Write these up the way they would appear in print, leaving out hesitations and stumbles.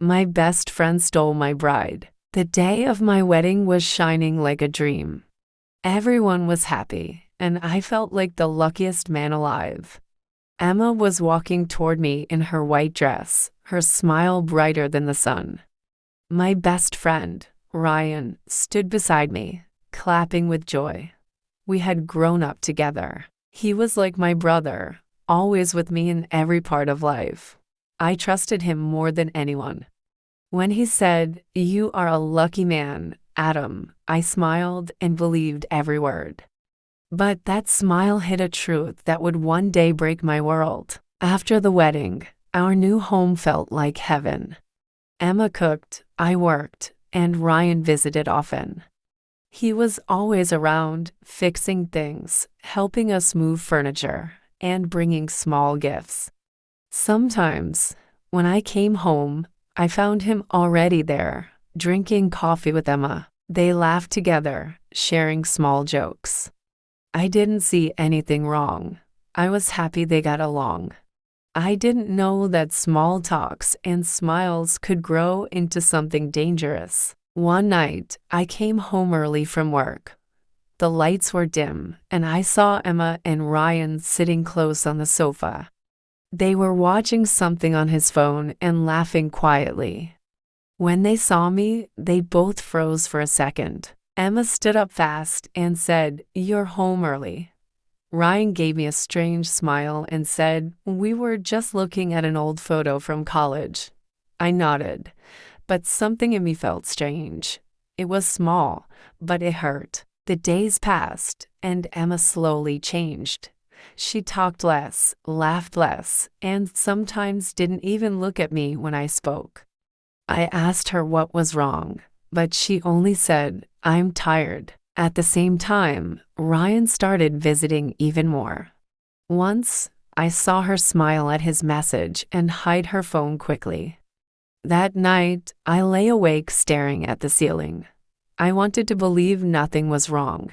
My best friend stole my bride. The day of my wedding was shining like a dream. Everyone was happy, and I felt like the luckiest man alive. Emma was walking toward me in her white dress, her smile brighter than the sun. My best friend, Ryan, stood beside me, clapping with joy. We had grown up together. He was like my brother, always with me in every part of life. I trusted him more than anyone. When he said, "You are a lucky man, Adam," I smiled and believed every word. But that smile hid a truth that would one day break my world. After the wedding, our new home felt like heaven. Emma cooked, I worked, and Ryan visited often. He was always around, fixing things, helping us move furniture, and bringing small gifts. Sometimes, when I came home, I found him already there, drinking coffee with Emma. They laughed together, sharing small jokes. I didn't see anything wrong. I was happy they got along. I didn't know that small talks and smiles could grow into something dangerous. One night, I came home early from work. The lights were dim, and I saw Emma and Ryan sitting close on the sofa. They were watching something on his phone and laughing quietly. When they saw me, they both froze for a second. Emma stood up fast and said, "You're home early." Ryan gave me a strange smile and said, "We were just looking at an old photo from college." I nodded, but something in me felt strange. It was small, but it hurt. The days passed, and Emma slowly changed. She talked less, laughed less, and sometimes didn't even look at me when I spoke. I asked her what was wrong, but she only said, "I'm tired." At the same time, Ryan started visiting even more. Once, I saw her smile at his message and hide her phone quickly. That night, I lay awake staring at the ceiling. I wanted to believe nothing was wrong.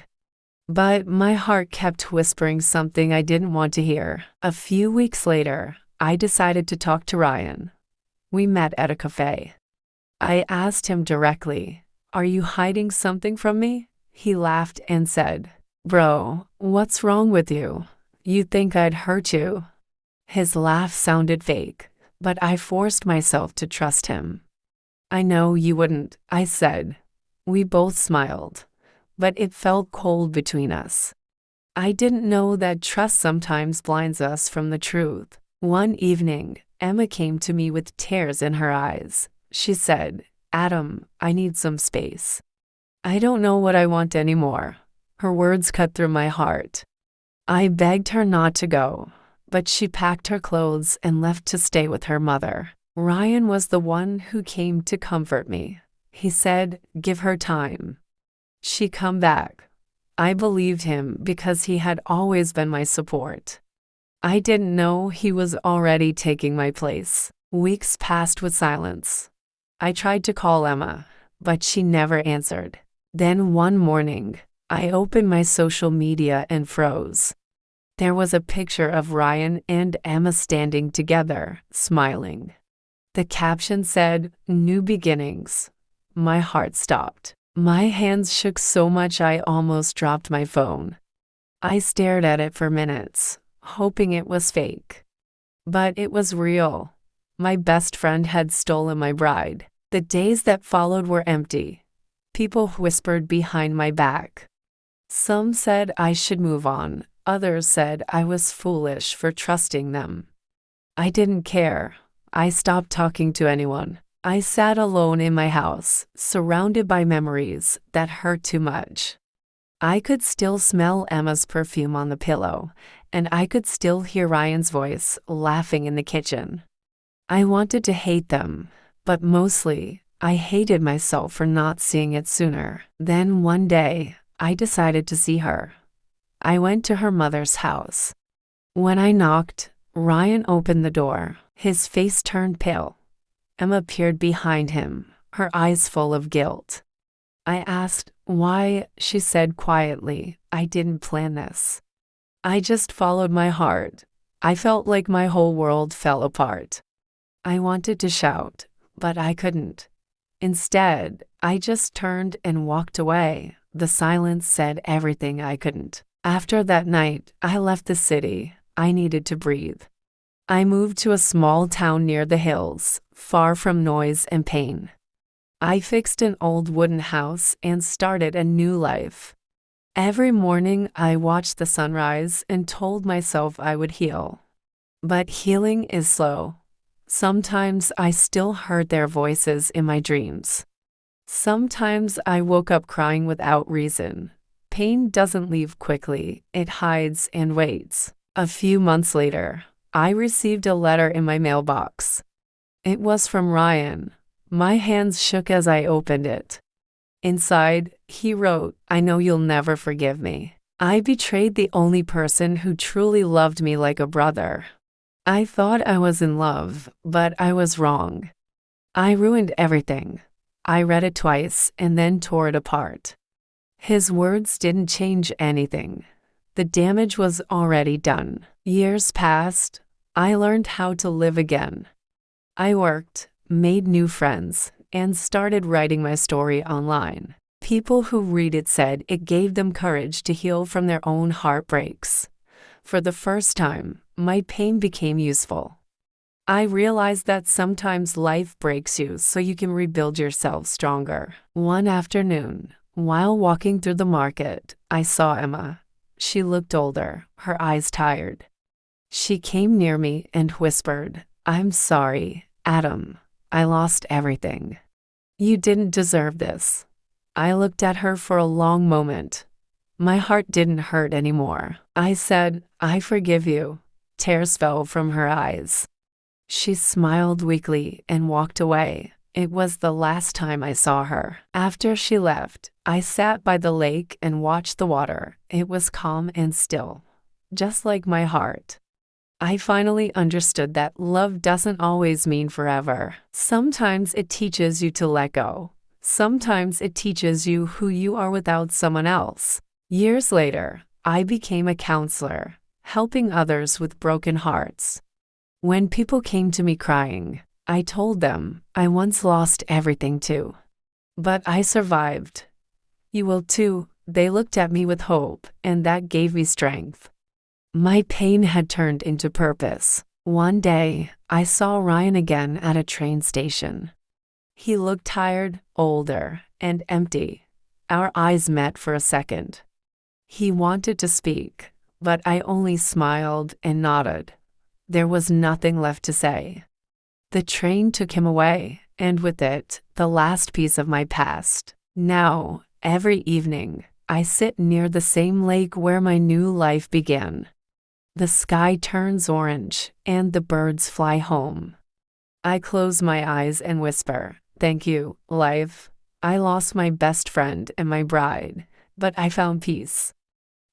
But my heart kept whispering something I didn't want to hear. A few weeks later, I decided to talk to Ryan. We met at a cafe. I asked him directly, "Are you hiding something from me?" He laughed and said, "Bro, what's wrong with you? You think I'd hurt you?" His laugh sounded fake, but I forced myself to trust him. "I know you wouldn't," I said. We both smiled, but it felt cold between us. I didn't know that trust sometimes blinds us from the truth. One evening, Emma came to me with tears in her eyes. She said, "Adam, I need some space. I don't know what I want anymore." Her words cut through my heart. I begged her not to go, but she packed her clothes and left to stay with her mother. Ryan was the one who came to comfort me. He said, "Give her time. She come back." I believed him because he had always been my support. I didn't know he was already taking my place. Weeks passed with silence. I tried to call Emma, but she never answered. Then one morning, I opened my social media and froze. There was a picture of Ryan and Emma standing together, smiling. The caption said, "New beginnings." My heart stopped. My hands shook so much I almost dropped my phone. I stared at it for minutes, hoping it was fake. But it was real. My best friend had stolen my bride. The days that followed were empty. People whispered behind my back. Some said I should move on. Others said I was foolish for trusting them. I didn't care. I stopped talking to anyone. I sat alone in my house, surrounded by memories that hurt too much. I could still smell Emma's perfume on the pillow, and I could still hear Ryan's voice laughing in the kitchen. I wanted to hate them, but mostly, I hated myself for not seeing it sooner. Then one day, I decided to see her. I went to her mother's house. When I knocked, Ryan opened the door. His face turned pale. Emma peered behind him, her eyes full of guilt. I asked, "Why?" She said quietly, "I didn't plan this. I just followed my heart." I felt like my whole world fell apart. I wanted to shout, but I couldn't. Instead, I just turned and walked away. The silence said everything I couldn't. After that night, I left the city. I needed to breathe. I moved to a small town near the hills, far from noise and pain. I fixed an old wooden house and started a new life. Every morning, I watched the sunrise and told myself I would heal. But healing is slow. Sometimes I still heard their voices in my dreams. Sometimes I woke up crying without reason. Pain doesn't leave quickly, it hides and waits. A few months later, I received a letter in my mailbox. It was from Ryan. My hands shook as I opened it. Inside, he wrote, "I know you'll never forgive me. I betrayed the only person who truly loved me like a brother. I thought I was in love, but I was wrong. I ruined everything." I read it twice and then tore it apart. His words didn't change anything. The damage was already done. Years passed. I learned how to live again. I worked, made new friends, and started writing my story online. People who read it said it gave them courage to heal from their own heartbreaks. For the first time, my pain became useful. I realized that sometimes life breaks you so you can rebuild yourself stronger. One afternoon, while walking through the market, I saw Emma. She looked older, her eyes tired. She came near me and whispered, "I'm sorry, Adam. I lost everything. You didn't deserve this." I looked at her for a long moment. My heart didn't hurt anymore. I said, "I forgive you." Tears fell from her eyes. She smiled weakly and walked away. It was the last time I saw her. After she left, I sat by the lake and watched the water. It was calm and still, just like my heart. I finally understood that love doesn't always mean forever. Sometimes it teaches you to let go. Sometimes it teaches you who you are without someone else. Years later, I became a counselor, helping others with broken hearts. When people came to me crying, I told them I once lost everything too. But I survived. You will too. They looked at me with hope, and that gave me strength. My pain had turned into purpose. One day, I saw Ryan again at a train station. He looked tired, older, and empty. Our eyes met for a second. He wanted to speak, but I only smiled and nodded. There was nothing left to say. The train took him away, and with it, the last piece of my past. Now, every evening, I sit near the same lake where my new life began. The sky turns orange, and the birds fly home. I close my eyes and whisper, "Thank you, life. I lost my best friend and my bride, but I found peace.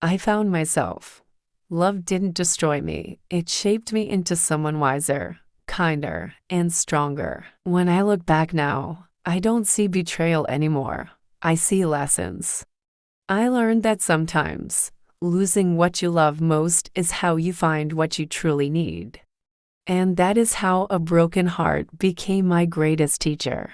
I found myself. Love didn't destroy me. It shaped me into someone wiser, kinder, and stronger." When I look back now, I don't see betrayal anymore. I see lessons. I learned that sometimes, losing what you love most is how you find what you truly need. And that is how a broken heart became my greatest teacher.